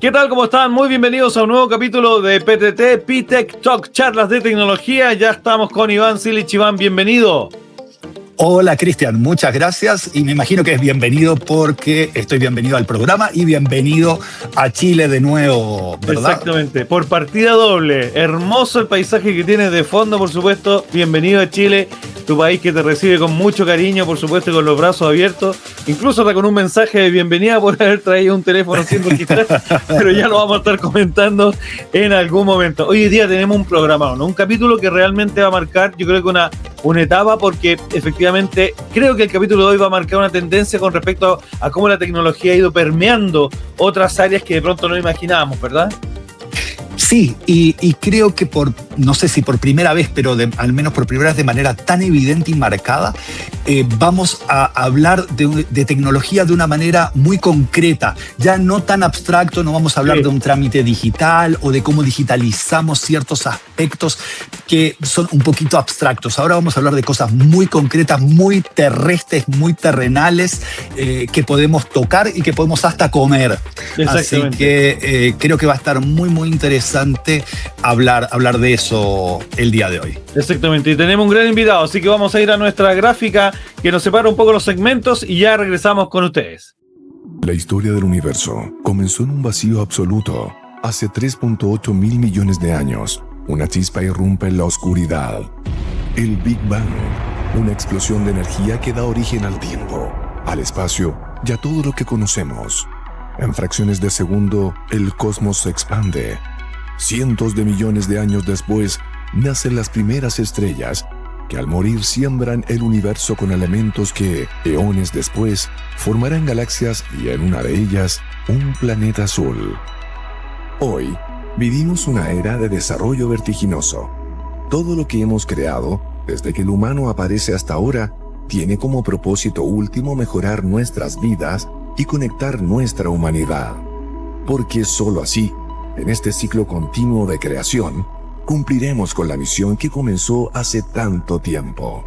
¿Qué tal? ¿Cómo están? Muy bienvenidos a un nuevo capítulo de PTT, P-Tech Talk, charlas de tecnología. Ya estamos con Iván Silich. Iván, bienvenido. Hola, Cristian, muchas gracias y me imagino que es bienvenido porque estoy bienvenido al programa y bienvenido a Chile de nuevo, ¿verdad? Exactamente, por partida doble. Hermoso el paisaje que tienes de fondo, por supuesto. Bienvenido a Chile, tu país que te recibe con mucho cariño, por supuesto, y con los brazos abiertos. Incluso hasta con un mensaje de bienvenida por haber traído un teléfono sin registrar, pero ya lo vamos a estar comentando en algún momento. Hoy día tenemos un programado, ¿no? Un capítulo que realmente va a marcar, yo creo que una etapa, porque efectivamente creo que el capítulo de hoy va a marcar una tendencia con respecto a cómo la tecnología ha ido permeando otras áreas que de pronto no imaginábamos, ¿verdad? Sí, y creo que no sé si por primera vez, pero al menos por primera vez de manera tan evidente y marcada, vamos a hablar de tecnología de una manera muy concreta, ya no tan abstracto. No vamos a hablar de un trámite digital o de cómo digitalizamos ciertos aspectos que son un poquito abstractos. Ahora vamos a hablar de cosas muy concretas, muy terrestres, muy terrenales, que podemos tocar y que podemos hasta comer. Así que creo que va a estar muy, muy interesante hablar de eso el día de hoy. Exactamente, y tenemos un gran invitado, así que vamos a ir a nuestra gráfica que nos separa un poco los segmentos y ya regresamos con ustedes. La historia del universo comenzó en un vacío absoluto. Hace 3.8 mil millones de años, una chispa irrumpe en la oscuridad. El Big Bang, una explosión de energía que da origen al tiempo, al espacio y a todo lo que conocemos. En fracciones de segundo, el cosmos se expande. Cientos de millones de años después, nacen las primeras estrellas, que al morir siembran el universo con elementos que, eones después, formarán galaxias y en una de ellas, un planeta azul. Hoy, vivimos una era de desarrollo vertiginoso. Todo lo que hemos creado, desde que el humano aparece hasta ahora, tiene como propósito último mejorar nuestras vidas y conectar nuestra humanidad. Porque solo así, en este ciclo continuo de creación, cumpliremos con la misión que comenzó hace tanto tiempo.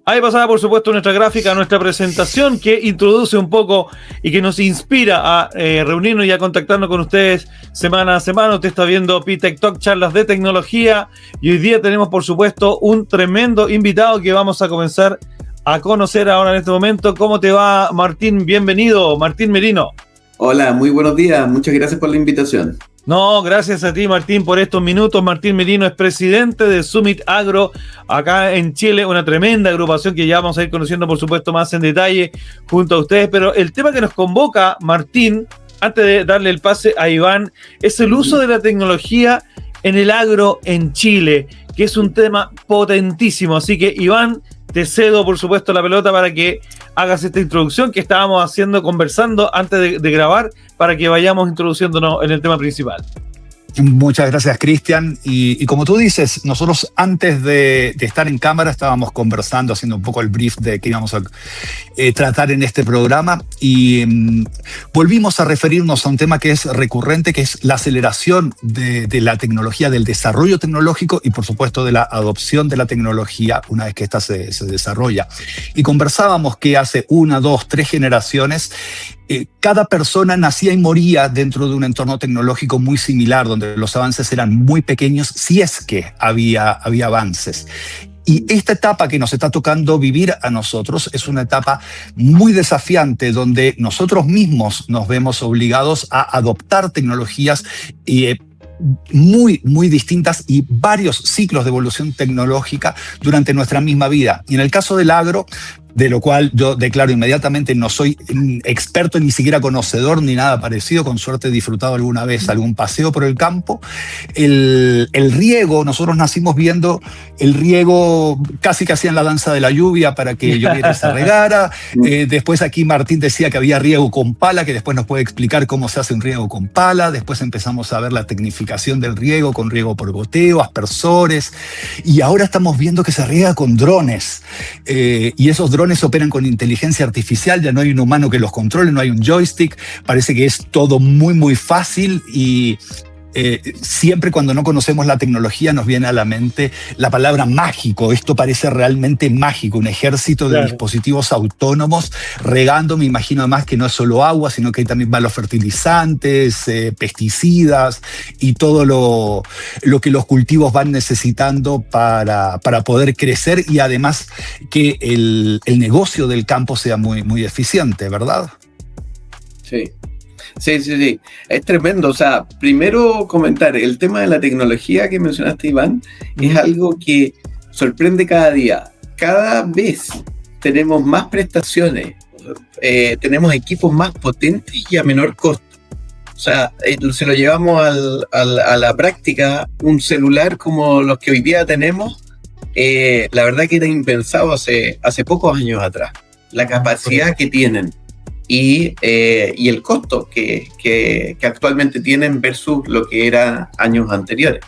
Ahí pasaba, por supuesto, nuestra gráfica, nuestra presentación que introduce un poco y que nos inspira a reunirnos y a contactarnos con ustedes semana a semana. Usted está viendo P-Tech Talk, charlas de tecnología, y hoy día tenemos, por supuesto, un tremendo invitado que vamos a comenzar a conocer ahora en este momento. ¿Cómo te va, Martín? Bienvenido, Martín Merino. Hola, muy buenos días. Muchas gracias por la invitación. No, gracias a ti, Martín, por estos minutos. Martín Merino es presidente de Summit Agro acá en Chile, una tremenda agrupación que ya vamos a ir conociendo, por supuesto, más en detalle junto a ustedes. Pero el tema que nos convoca, Martín, antes de darle el pase a Iván, es el uso de la tecnología en el agro en Chile, que es un tema potentísimo. Así que, Iván, te cedo, por supuesto, la pelota para que hagas esta introducción que estábamos conversando antes de grabar, para que vayamos introduciéndonos en el tema principal. Muchas gracias, Cristian. Y como tú dices, nosotros antes de estar en cámara estábamos conversando, haciendo un poco el brief de qué íbamos a tratar en este programa, y volvimos a referirnos a un tema que es recurrente, que es la aceleración de la tecnología, del desarrollo tecnológico y, por supuesto, de la adopción de la tecnología una vez que ésta se desarrolla. Y conversábamos que hace 1, 2, 3 generaciones cada persona nacía y moría dentro de un entorno tecnológico muy similar, donde los avances eran muy pequeños, si es que había avances. Y esta etapa que nos está tocando vivir a nosotros es una etapa muy desafiante, donde nosotros mismos nos vemos obligados a adoptar tecnologías muy, muy distintas y varios ciclos de evolución tecnológica durante nuestra misma vida. Y en el caso del agro, de lo cual yo declaro inmediatamente no soy experto, ni siquiera conocedor ni nada parecido, con suerte he disfrutado alguna vez algún paseo por el campo. El riego, nosotros nacimos viendo el riego, casi que hacían la danza de la lluvia para que lloviera y se regara. Después aquí Martín decía que había riego con pala, que después nos puede explicar cómo se hace un riego con pala. Después empezamos a ver la tecnificación del riego con riego por goteo, aspersores, y ahora estamos viendo que se riega con drones, y esos drones operan con inteligencia artificial, ya no hay un humano que los controle, no hay un joystick, parece que es todo muy muy fácil y siempre cuando no conocemos la tecnología nos viene a la mente la palabra mágico. Esto parece realmente mágico, un ejército de dispositivos autónomos regando. Me imagino además que no es solo agua, sino que ahí también van los fertilizantes, pesticidas y todo lo que los cultivos van necesitando para poder crecer, y además que el negocio del campo sea muy, muy eficiente, ¿verdad? Sí. Sí. Es tremendo. O sea, primero comentar, el tema de la tecnología que mencionaste, Iván, es algo que sorprende cada día. Cada vez tenemos más prestaciones, tenemos equipos más potentes y a menor costo. O sea, se lo llevamos a la práctica, un celular como los que hoy día tenemos, la verdad que era impensado hace pocos años atrás. La capacidad que tienen. Y el costo que actualmente tienen versus lo que era años anteriores.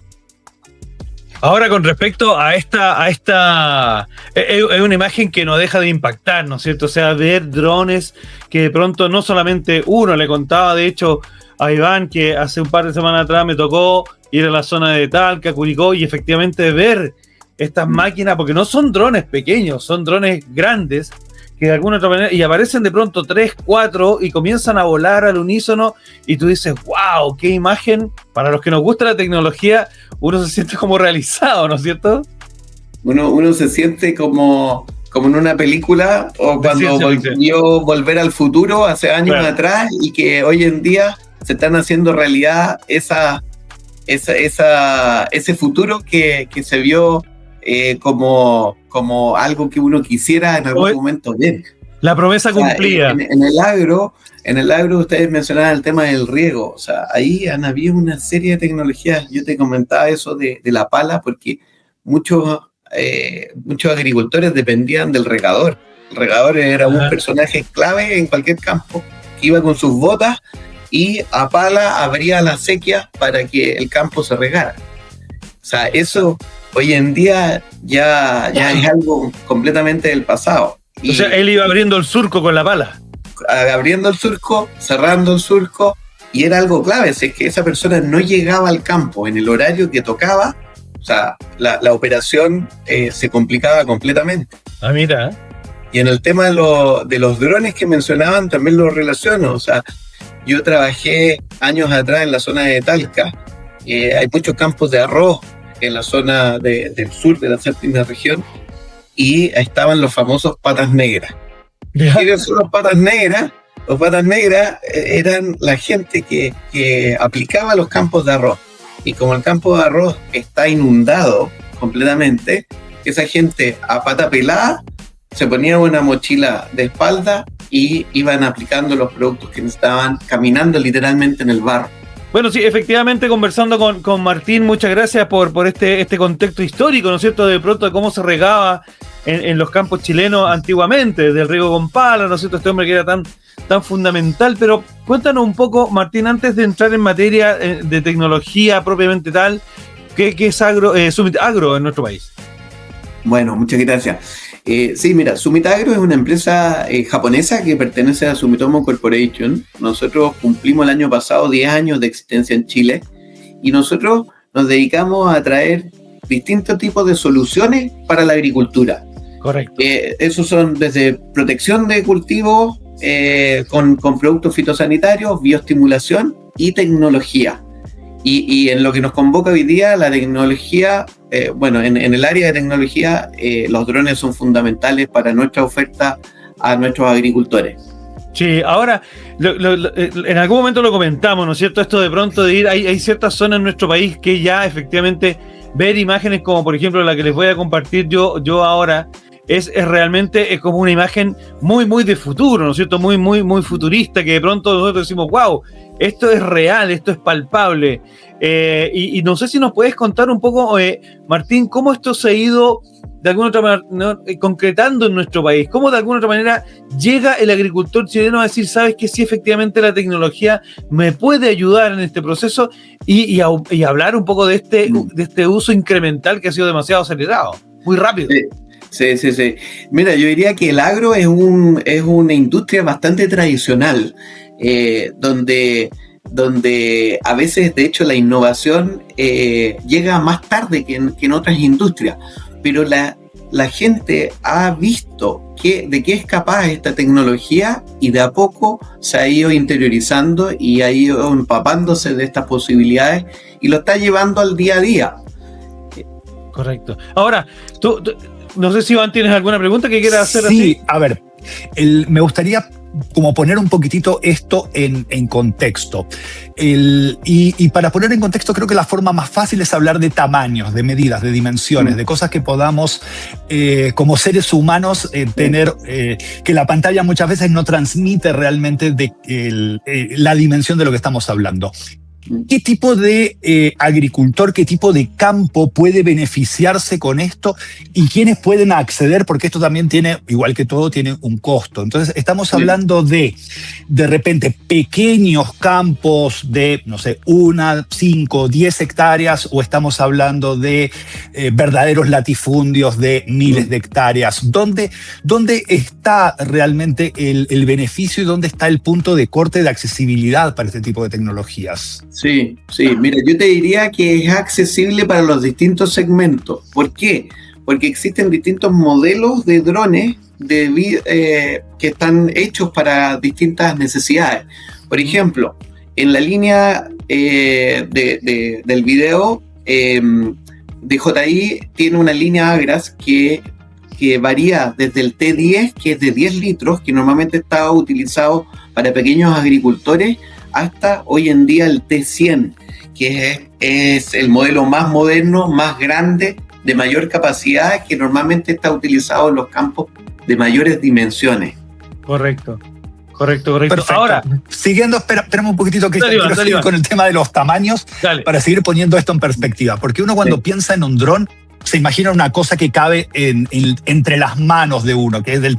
Ahora, con respecto a esta es una imagen que no deja de impactar, ¿no es cierto? O sea, ver drones que de pronto no solamente uno, le contaba de hecho a Iván que hace un par de semanas atrás me tocó ir a la zona de Talca, Curicó, y efectivamente ver estas máquinas, porque no son drones pequeños, son drones grandes, que de alguna otra manera, y aparecen de pronto 3, 4 y comienzan a volar al unísono, y tú dices, wow, qué imagen. Para los que nos gusta la tecnología, uno se siente como realizado, ¿no es cierto? Uno se siente como en una película, o cuando volvió Volver al Futuro hace años atrás, y que hoy en día se están haciendo realidad ese futuro que se vio como algo que uno quisiera en algún momento ver. La promesa cumplida. En el agro ustedes mencionaban el tema del riego. O sea, ahí han habido una serie de tecnologías. Yo te comentaba eso de la pala, porque muchos agricultores dependían del regador. El regador era un personaje clave en cualquier campo, que iba con sus botas y a pala abría la acequia para que el campo se regara. O sea, eso hoy en día ya es algo completamente del pasado. O sea, él iba abriendo el surco con la pala. Abriendo el surco, cerrando el surco, y era algo clave, si es que esa persona no llegaba al campo en el horario que tocaba, o sea, la operación se complicaba completamente. Ah, mira. Y en el tema de los drones que mencionaban, también lo relaciono. O sea, yo trabajé años atrás en la zona de Talca. Hay muchos campos de arroz en la zona del sur de la séptima región, y estaban los famosos patas negras. ¿Quiénes son los patas negras? Los patas negras eran la gente que aplicaba los campos de arroz. Y como el campo de arroz está inundado completamente, esa gente a pata pelada se ponía una mochila de espalda y iban aplicando los productos que necesitaban, caminando literalmente en el barro. Bueno, sí, efectivamente, conversando con Martín, muchas gracias por este contexto histórico, ¿no es cierto?, de pronto de cómo se regaba en los campos chilenos antiguamente, del riego con pala, ¿no es cierto?, este hombre que era tan fundamental. Pero cuéntanos un poco, Martín, antes de entrar en materia de tecnología propiamente tal, ¿qué es Summit Agro en nuestro país? Bueno, muchas gracias. Sí, mira, Summit Agro es una empresa japonesa que pertenece a Sumitomo Corporation. Nosotros cumplimos el año pasado 10 años de existencia en Chile, y nosotros nos dedicamos a traer distintos tipos de soluciones para la agricultura. Correcto. Esos son desde protección de cultivos con productos fitosanitarios, bioestimulación y tecnología. Y en lo que nos convoca hoy día, la tecnología, en el área de tecnología, los drones son fundamentales para nuestra oferta a nuestros agricultores. Sí, ahora, en algún momento lo comentamos, ¿no es cierto? Esto de pronto de ir, hay ciertas zonas en nuestro país que ya efectivamente ver imágenes como por ejemplo la que les voy a compartir yo ahora, es realmente como una imagen muy, muy de futuro, ¿no es cierto? Muy, muy, muy futurista, que de pronto nosotros decimos, wow, esto es real, esto es palpable. Y no sé si nos puedes contar un poco, Martín, cómo esto se ha ido de alguna otra manera concretando en nuestro país, cómo de alguna otra manera llega el agricultor chileno a decir, sabes que sí, efectivamente la tecnología me puede ayudar en este proceso, y hablar un poco de este uso incremental que ha sido demasiado acelerado, muy rápido. Sí. Mira, yo diría que el agro es una industria bastante tradicional, donde donde a veces, de hecho, la innovación llega más tarde que en otras industrias, pero la gente ha visto de qué es capaz esta tecnología y de a poco se ha ido interiorizando y ha ido empapándose de estas posibilidades y lo está llevando al día a día. Correcto. Ahora, tú no sé si Iván tienes alguna pregunta que quieras hacer. Sí, a ver, me gustaría como poner un poquitito esto en contexto. Y para poner en contexto, creo que la forma más fácil es hablar de tamaños, de medidas, de dimensiones, de cosas que podamos, como seres humanos, tener, que la pantalla muchas veces no transmite realmente la dimensión de lo que estamos hablando. ¿Qué tipo de agricultor, qué tipo de campo puede beneficiarse con esto y quiénes pueden acceder? Porque esto también tiene, igual que todo, tiene un costo. Entonces, estamos hablando de repente, pequeños campos de, no sé, 1, 5, 10 hectáreas, o estamos hablando de verdaderos latifundios de miles de hectáreas. ¿Dónde está realmente el beneficio y dónde está el punto de corte de accesibilidad para este tipo de tecnologías? Sí, mira, yo te diría que es accesible para los distintos segmentos. ¿Por qué? Porque existen distintos modelos de drones que están hechos para distintas necesidades. Por ejemplo, en la línea del video, DJI tiene una línea Agras que varía desde el T10, que es de 10 litros, que normalmente está utilizado para pequeños agricultores, hasta hoy en día el T100, que es el modelo más moderno, más grande, de mayor capacidad, que normalmente está utilizado en los campos de mayores dimensiones. Correcto. Perfecto. Ahora, siguiendo, espérame un poquitito, que quiero seguir con el tema de los tamaños. Dale. Para seguir poniendo esto en perspectiva, porque uno cuando piensa en un dron se imagina una cosa que cabe entre las manos de uno, que es un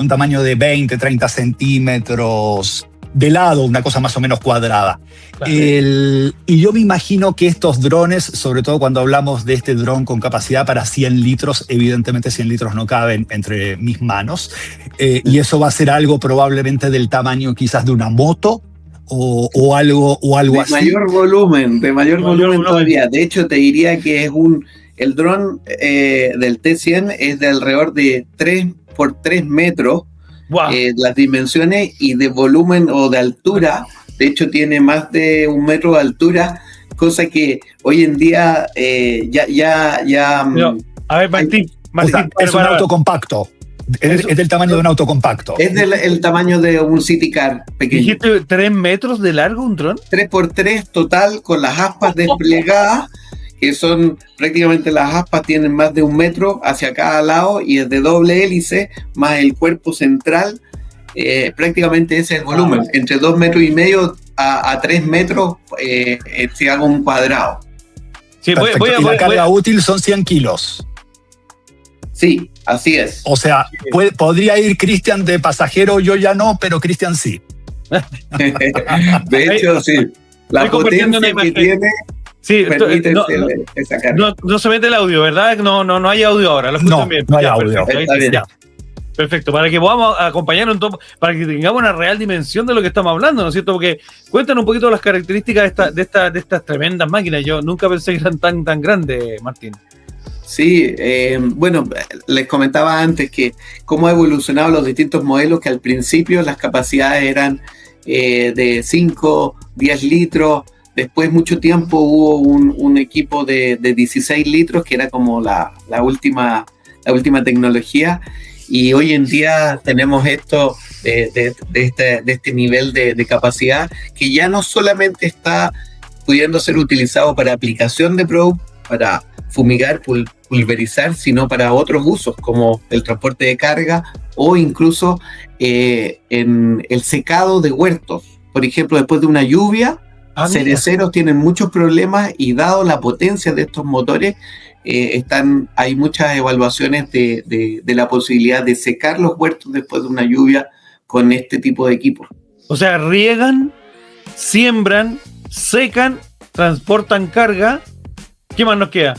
tamaño de 20, 30 centímetros de lado, una cosa más o menos cuadrada. Claro. Y yo me imagino que estos drones, sobre todo cuando hablamos de este dron con capacidad para 100 litros, evidentemente 100 litros no caben entre mis manos, y eso va a ser algo probablemente del tamaño quizás de una moto, o algo así. De mayor volumen todavía. De hecho, te diría que el dron del T100 es de alrededor de 3 por 3 metros. Wow. Las dimensiones y de volumen o de altura, de hecho tiene más de 1 metro de altura, cosa que hoy en día ya no, a ver, Martín, o sea, es un auto compacto. Es del tamaño de un auto compacto. Es el tamaño de un City Car pequeño. ¿Dijiste 3 metros de largo un dron? 3 por 3 total, con las aspas desplegadas, que son prácticamente, las aspas tienen más de 1 metro hacia cada lado y es de doble hélice, más el cuerpo central, prácticamente ese es el volumen, entre 2,5 metros a 3 metros, se haga un cuadrado. Sí, y la carga útil son 100 kilos. Sí, así es. O sea, podría ir Cristian de pasajero, yo ya no, pero Cristian sí. De hecho, sí. La potencia que tiene... Sí, no se mete el audio, ¿verdad? No hay audio ahora. No hay audio. Perfecto, para que podamos acompañar para que tengamos una real dimensión de lo que estamos hablando, ¿no es cierto? Porque cuéntanos un poquito las características de estas tremendas máquinas. Yo nunca pensé que eran tan grandes, Martín. Sí, bueno, les comentaba antes que cómo ha evolucionado los distintos modelos, que al principio las capacidades eran de 5, 10 litros. Después, mucho tiempo, hubo un equipo de 16 litros, que era como la última tecnología. Y hoy en día tenemos esto de este nivel de capacidad, que ya no solamente está pudiendo ser utilizado para aplicación de productos, para fumigar, pulverizar, sino para otros usos, como el transporte de carga o incluso en el secado de huertos. Por ejemplo, después de una lluvia, cereceros tienen muchos problemas, y dado la potencia de estos motores, hay muchas evaluaciones de la posibilidad de secar los huertos después de una lluvia con este tipo de equipos. O sea, riegan, siembran, secan, transportan carga. ¿Qué más nos queda?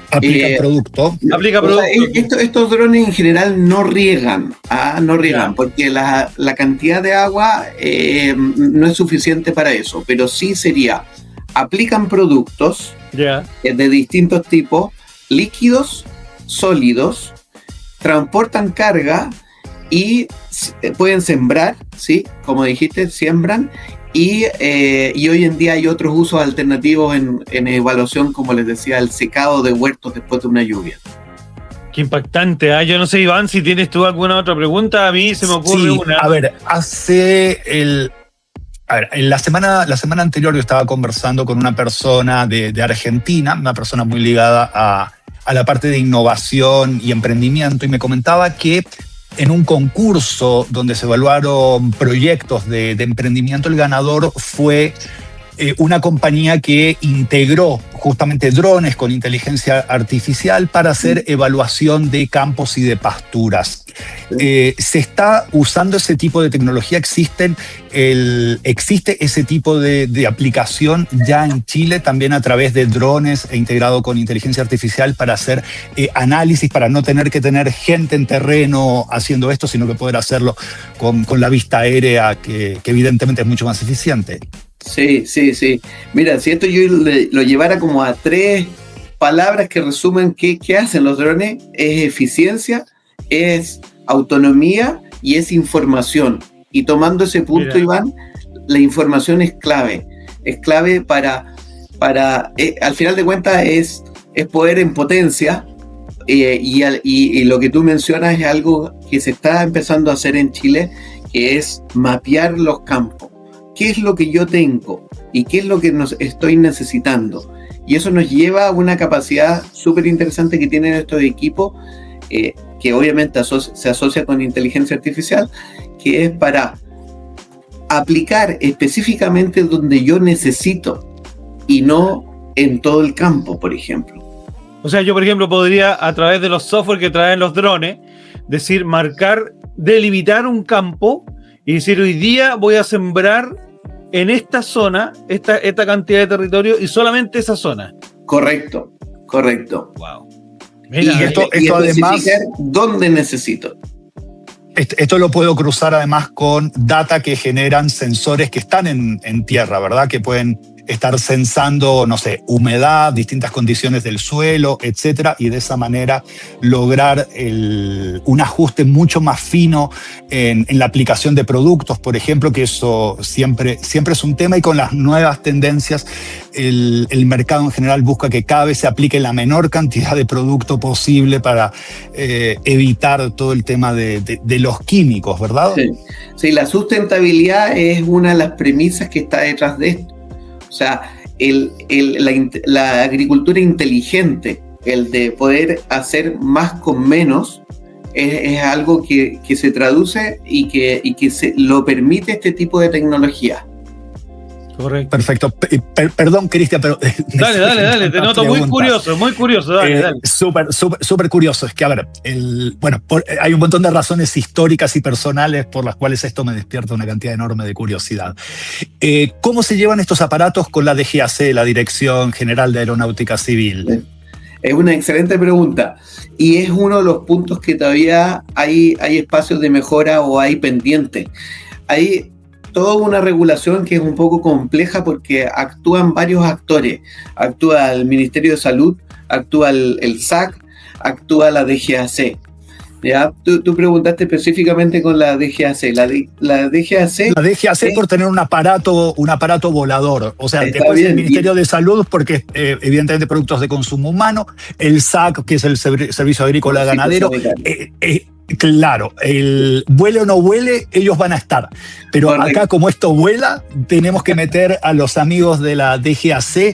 Aplica producto. Aplica O sea, producto. estos drones en general no riegan, no riegan, porque la cantidad de agua no es suficiente para eso, pero sí sería, aplican productos Ya. de distintos tipos, líquidos, sólidos, transportan carga y pueden sembrar, ¿sí? Como dijiste, siembran. Y hoy en día hay otros usos alternativos en evaluación, como les decía, el secado de huertos después de una lluvia. Qué impactante, ¿eh? Yo no sé, Iván, si tienes tú alguna otra pregunta. A mí se me ocurre Sí, una. a ver, en la semana anterior yo estaba conversando con una persona de Argentina, una persona muy ligada a la parte de innovación y emprendimiento, y me comentaba que en un concurso donde se evaluaron proyectos de emprendimiento, el ganador fue una compañía que integró justamente drones con inteligencia artificial para hacer evaluación de campos y de pasturas. Se está usando ese tipo de tecnología, existe ese tipo de aplicación ya en Chile, también a través de drones e integrado con inteligencia artificial para hacer análisis, para no tener que tener gente en terreno haciendo esto, sino que poder hacerlo con la vista aérea, que evidentemente es mucho más eficiente. Sí. Mira, si esto yo lo llevara como a 3 palabras que resumen qué hacen los drones, es eficiencia, es autonomía y es información. Y tomando ese punto, Mira. Iván, la información es clave. Es clave para al final de cuentas, es poder en potencia. Y lo que tú mencionas es algo que se está empezando a hacer en Chile, que es mapear los campos. ¿Qué es lo que yo tengo? ¿Y qué es lo que estoy necesitando? Y eso nos lleva a una capacidad súper interesante que tienen estos equipos, que obviamente se asocia con inteligencia artificial, que es para aplicar específicamente donde yo necesito y no en todo el campo, por ejemplo. O sea, yo, por ejemplo, podría, a través de los software que traen los drones, decir, marcar, delimitar un campo y decir, hoy día voy a sembrar en esta zona, esta cantidad de territorio y solamente esa zona. Correcto. Wow. Y Mira, esto especificar además, dónde necesito. esto lo puedo cruzar además con data que generan sensores que están en tierra, ¿verdad? Que pueden estar sensando, no sé, humedad, distintas condiciones del suelo, etcétera, y de esa manera lograr un ajuste mucho más fino en la aplicación de productos, por ejemplo, que eso siempre es un tema, y con las nuevas tendencias el mercado en general busca que cada vez se aplique la menor cantidad de producto posible para evitar todo el tema de los químicos, ¿verdad? Sí, la sustentabilidad es una de las premisas que está detrás de esto. O sea, la agricultura inteligente, el de poder hacer más con menos, es algo que se traduce y que se lo permite este tipo de tecnología. correcto. Perfecto. Perdón, Cristian, pero... Dale, te noto muy curioso, dale. Súper curioso. Es que, a ver, hay un montón de razones históricas y personales por las cuales esto me despierta una cantidad enorme de curiosidad. ¿Cómo se llevan estos aparatos con la DGAC, la Dirección General de Aeronáutica Civil? Es una excelente pregunta y es uno de los puntos que todavía hay espacios de mejora o hay pendientes. Hay toda una regulación que es un poco compleja porque actúan varios actores. Actúa el Ministerio de Salud, actúa el SAC, actúa la DGAC. ¿Ya? Tú preguntaste específicamente con la DGAC. La DGAC por tener un aparato volador. O sea, Está después bien, el Ministerio de Salud, porque evidentemente productos de consumo humano, el SAC, que es el Servicio Agrícola Ganadero. Claro, vuele o no vuele, ellos van a estar. Pero correcto. Acá, como esto vuela, tenemos que meter a los amigos de la DGAC.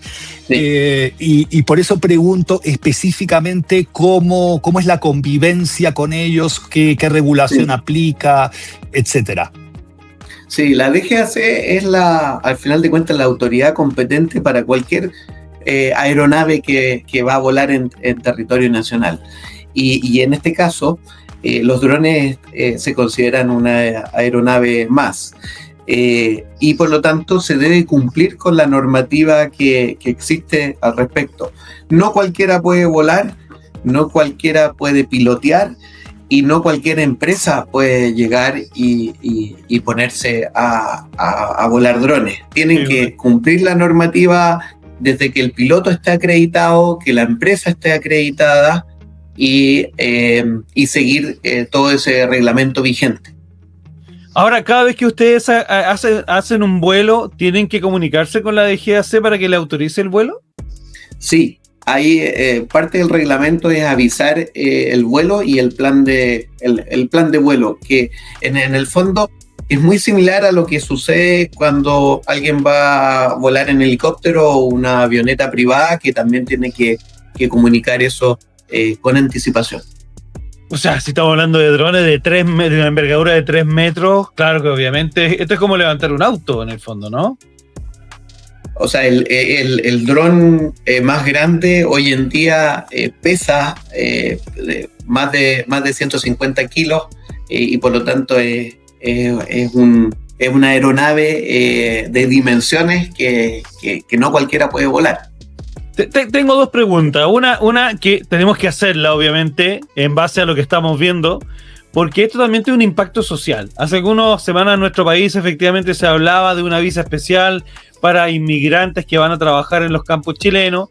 Y por eso pregunto específicamente cómo es la convivencia con ellos, qué regulación aplica, etcétera. Sí, la DGAC es al final de cuentas, la autoridad competente para cualquier aeronave que va a volar en territorio nacional. Y en este caso, los drones se consideran una aeronave más. y por lo tanto se debe cumplir con la normativa que existe al respecto. No cualquiera puede volar, no cualquiera puede pilotear y no cualquier empresa puede llegar y ponerse a volar drones. Tienen que cumplir la normativa desde que el piloto esté acreditado, que la empresa esté acreditada y seguir todo ese reglamento vigente. Ahora, cada vez que ustedes hacen un vuelo, ¿tienen que comunicarse con la DGAC para que le autorice el vuelo? Sí, ahí parte del reglamento es avisar el vuelo y el plan de vuelo, que en el fondo es muy similar a lo que sucede cuando alguien va a volar en helicóptero o una avioneta privada, que también tiene que comunicar eso con anticipación. O sea, si estamos hablando de drones de una envergadura de 3 metros, claro que obviamente esto es como levantar un auto en el fondo, ¿no? O sea, el dron más grande hoy en día pesa más de 150 kilos y por lo tanto es una aeronave de dimensiones que no cualquiera puede volar. Tengo dos preguntas. Una que tenemos que hacerla, obviamente, en base a lo que estamos viendo, porque esto también tiene un impacto social. Hace algunas semanas en nuestro país efectivamente se hablaba de una visa especial para inmigrantes que van a trabajar en los campos chilenos,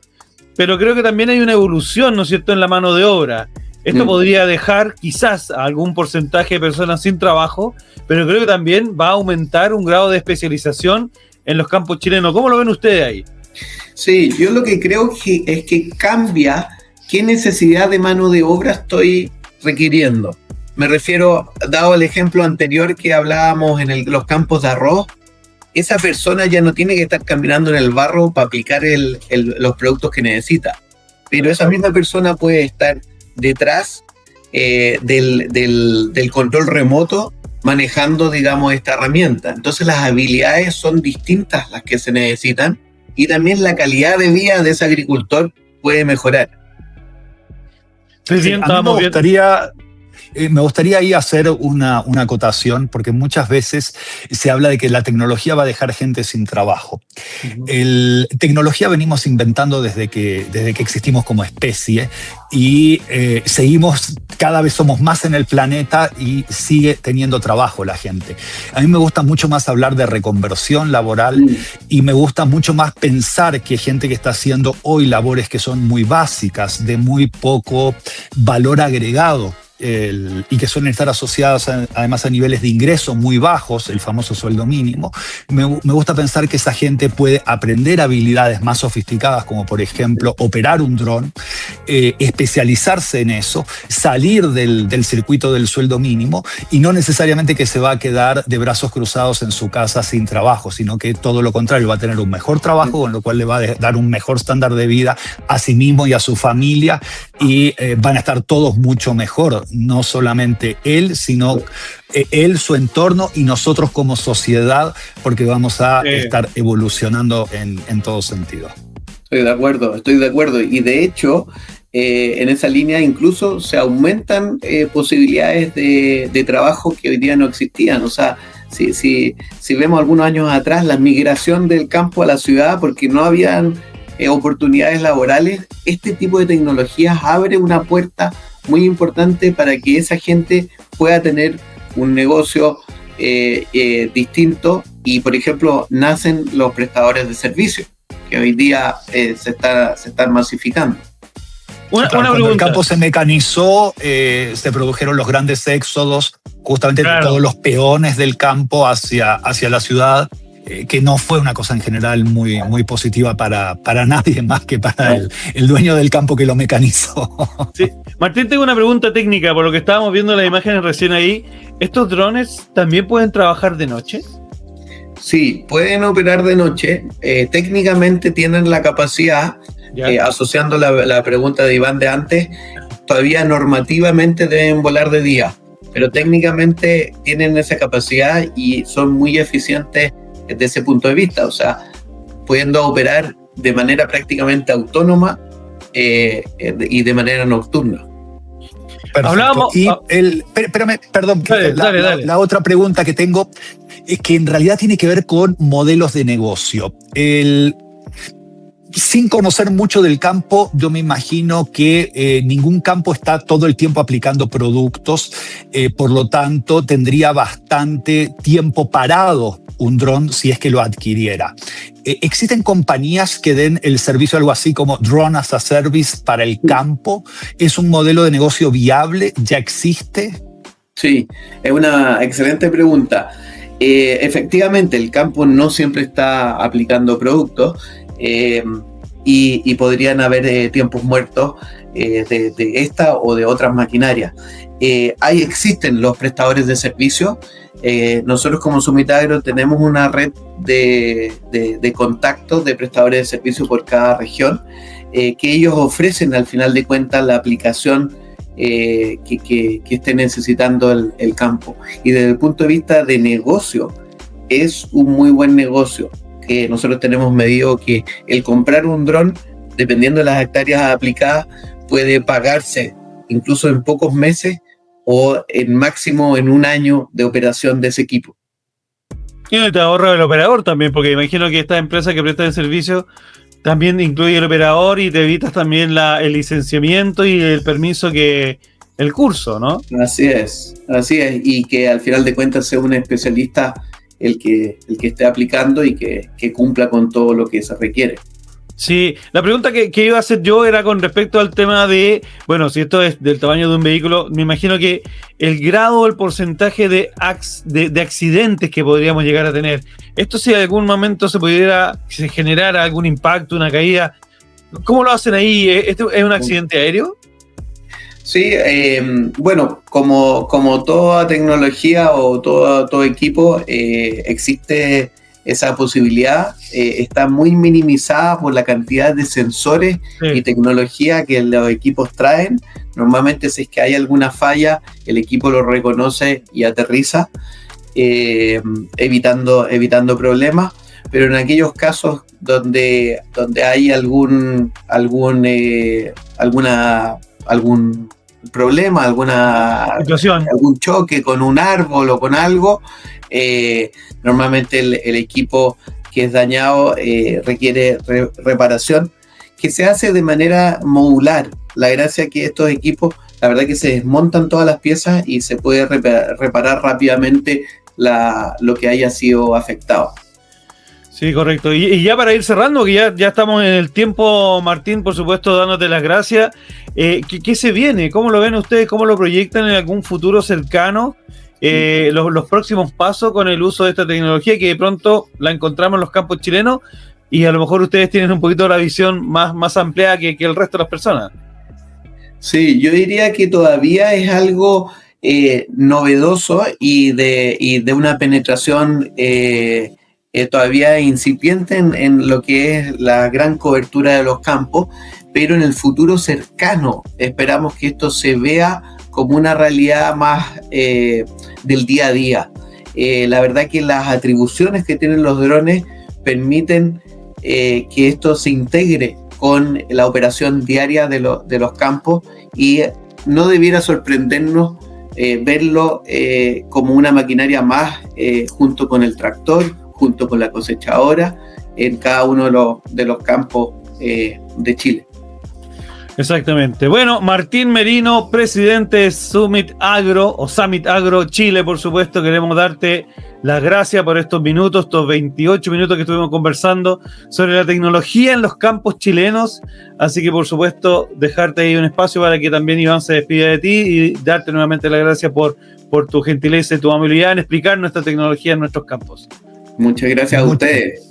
pero creo que también hay una evolución, ¿no es cierto?, en la mano de obra. Esto podría dejar quizás a algún porcentaje de personas sin trabajo, pero creo que también va a aumentar un grado de especialización en los campos chilenos. ¿Cómo lo ven ustedes ahí? Sí, yo lo que creo es que cambia qué necesidad de mano de obra estoy requiriendo. Me refiero, dado el ejemplo anterior que hablábamos en los campos de arroz, esa persona ya no tiene que estar caminando en el barro para aplicar los productos que necesita, pero esa misma persona puede estar detrás del control remoto manejando, digamos, esta herramienta. Entonces las habilidades son distintas las que se necesitan y también la calidad de vida de ese agricultor puede mejorar. Sí, a mí me gustaría ahí hacer una acotación, porque muchas veces se habla de que la tecnología va a dejar gente sin trabajo. Tecnología venimos inventando desde que existimos como especie y cada vez somos más en el planeta y sigue teniendo trabajo la gente. A mí me gusta mucho más hablar de reconversión laboral y me gusta mucho más pensar que hay gente que está haciendo hoy labores que son muy básicas, de muy poco valor agregado. Y que suelen estar asociadas además a niveles de ingreso muy bajos, el famoso sueldo mínimo. Me gusta pensar que esa gente puede aprender habilidades más sofisticadas, como por ejemplo operar un dron, especializarse en eso, salir del circuito del sueldo mínimo y no necesariamente que se va a quedar de brazos cruzados en su casa sin trabajo, sino que todo lo contrario, va a tener un mejor trabajo, con lo cual le va a dar un mejor estándar de vida a sí mismo y a su familia y van a estar todos mucho mejor. No solamente él, sino él, su entorno y nosotros como sociedad, porque vamos a estar evolucionando en todo sentido. Estoy de acuerdo. Y de hecho, en esa línea incluso se aumentan posibilidades de trabajo que hoy día no existían. O sea, si vemos algunos años atrás, la migración del campo a la ciudad porque no habían oportunidades laborales, este tipo de tecnologías abre una puerta muy importante para que esa gente pueda tener un negocio distinto y, por ejemplo, nacen los prestadores de servicios, que hoy día se están masificando. Cuando el campo se mecanizó, se produjeron los grandes éxodos, justamente todos los peones del campo hacia la ciudad, que no fue una cosa en general muy, muy positiva para nadie más que para el dueño del campo que lo mecanizó. Sí. Martín, tengo una pregunta técnica, por lo que estábamos viendo las imágenes recién ahí. ¿Estos drones también pueden trabajar de noche? Sí, pueden operar de noche. Técnicamente tienen la capacidad, asociando la pregunta de Iván de antes, todavía normativamente deben volar de día, pero técnicamente tienen esa capacidad y son muy eficientes desde ese punto de vista, o sea, pudiendo operar de manera prácticamente autónoma y de manera nocturna. Hablábamos. Y perdón, dale. La otra pregunta que tengo que en realidad tiene que ver con modelos de negocio. Sin conocer mucho del campo, yo me imagino que ningún campo está todo el tiempo aplicando productos, por lo tanto tendría bastante tiempo parado un dron si es que lo adquiriera. ¿Existen compañías que den el servicio, algo así como Drone as a Service para el campo? ¿Es un modelo de negocio viable? ¿Ya existe? Sí, es una excelente pregunta. Efectivamente, el campo no siempre está aplicando productos. Y podrían haber tiempos muertos de esta o de otras maquinarias. Ahí existen los prestadores de servicios. Nosotros como Summit Agro tenemos una red de contactos de prestadores de servicios por cada región, que ellos ofrecen al final de cuentas la aplicación que esté necesitando el campo. Y desde el punto de vista de negocio, es un muy buen negocio. Que nosotros tenemos medido que el comprar un dron, dependiendo de las hectáreas aplicadas, puede pagarse incluso en pocos meses o en máximo en un año de operación de ese equipo. Y te ahorra el operador también, porque imagino que esta empresa que presta el servicio también incluye el operador y te evitas también el licenciamiento y el permiso el curso, ¿no? Así es, y que al final de cuentas sea un especialista el que esté aplicando y que cumpla con todo lo que se requiere. Sí, la pregunta que iba a hacer yo era con respecto al tema de, bueno, si esto es del tamaño de un vehículo, me imagino que el grado o el porcentaje de accidentes que podríamos llegar a tener, esto si en algún momento se generara algún impacto, una caída, ¿cómo lo hacen ahí? ¿Esto es un accidente aéreo? Sí, bueno, como toda tecnología o todo equipo, existe esa posibilidad. Está muy minimizada por la cantidad de sensores y tecnología que los equipos traen. Normalmente, si es que hay alguna falla, el equipo lo reconoce y aterriza, evitando problemas. Pero en aquellos casos donde hay algún problema, alguna situación, algún choque con un árbol o con algo, normalmente el equipo que es dañado requiere reparación, que se hace de manera modular. La gracia es que estos equipos, la verdad que se desmontan todas las piezas y se puede reparar rápidamente lo que haya sido afectado. Sí, correcto. Y ya para ir cerrando, que ya estamos en el tiempo, Martín, por supuesto, dándote las gracias. ¿Qué se viene? ¿Cómo lo ven ustedes? ¿Cómo lo proyectan en algún futuro cercano? Los próximos pasos con el uso de esta tecnología, que de pronto la encontramos en los campos chilenos y a lo mejor ustedes tienen un poquito la visión más ampliada que el resto de las personas. Sí, yo diría que todavía es algo novedoso y de una penetración todavía incipiente en lo que es la gran cobertura de los campos, pero en el futuro cercano esperamos que esto se vea como una realidad más del día a día. La verdad que las atribuciones que tienen los drones permiten que esto se integre con la operación diaria de los campos y no debiera sorprendernos verlo como una maquinaria más junto con el tractor, junto con la cosechadora, en cada uno de los campos de Chile. Exactamente. Bueno, Martín Merino, presidente de Summit Agro o Summit Agro Chile, por supuesto, queremos darte las gracias por estos minutos, estos 28 minutos que estuvimos conversando sobre la tecnología en los campos chilenos. Así que, por supuesto, dejarte ahí un espacio para que también Iván se despida de ti y darte nuevamente las gracias por tu gentileza y tu amabilidad en explicar nuestra tecnología en nuestros campos. Muchas gracias a ustedes.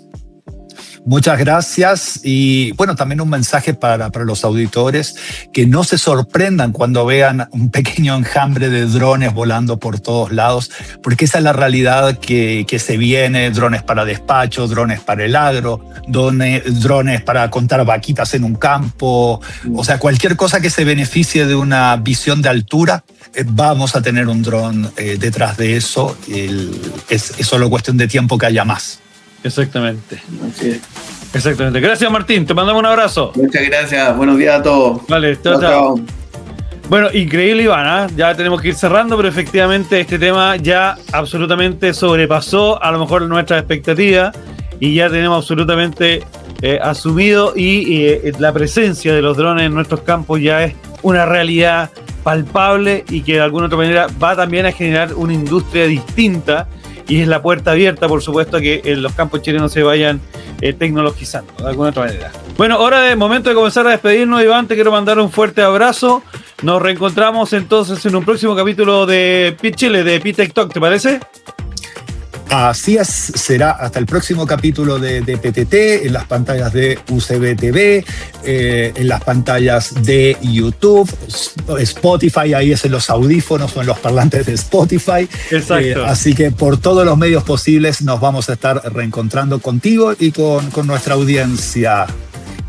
Muchas gracias y bueno, también un mensaje para los auditores, que no se sorprendan cuando vean un pequeño enjambre de drones volando por todos lados, porque esa es la realidad que se viene: drones para despacho, drones para el agro, drones para contar vaquitas en un campo, o sea, cualquier cosa que se beneficie de una visión de altura, vamos a tener un dron detrás de eso. Es solo cuestión de tiempo que haya más. Exactamente. Sí. Exactamente. Gracias, Martín. Te mandamos un abrazo. Muchas gracias. Buenos días a todos. Vale, chao. Bueno, increíble, Iván, ¿eh? Ya tenemos que ir cerrando, pero efectivamente este tema ya absolutamente sobrepasó a lo mejor nuestras expectativas y ya tenemos absolutamente asumido y la presencia de los drones en nuestros campos ya es una realidad palpable y que de alguna otra manera va también a generar una industria distinta y es la puerta abierta, por supuesto, a que los campos chilenos se vayan tecnologizando de alguna otra manera. Bueno, momento de comenzar a despedirnos, Iván, te quiero mandar un fuerte abrazo. Nos reencontramos entonces en un próximo capítulo de Pit Chile, de Pit Tech Talk, ¿te parece? Así es, será hasta el próximo capítulo de PTT, en las pantallas de UCB TV, en las pantallas de YouTube, Spotify, ahí es en los audífonos o en los parlantes de Spotify. Exacto. Así que por todos los medios posibles nos vamos a estar reencontrando contigo y con nuestra audiencia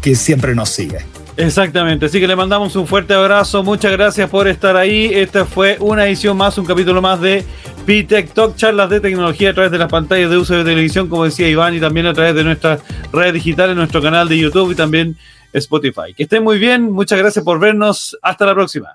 que siempre nos sigue. Exactamente, así que le mandamos un fuerte abrazo, muchas gracias por estar ahí. Esta fue una edición más, un capítulo más de Pit Tech Talk, charlas de tecnología a través de las pantallas de uso de televisión, como decía Iván, y también a través de nuestras redes digitales, nuestro canal de YouTube y también Spotify. Que estén muy bien, muchas gracias por vernos, hasta la próxima.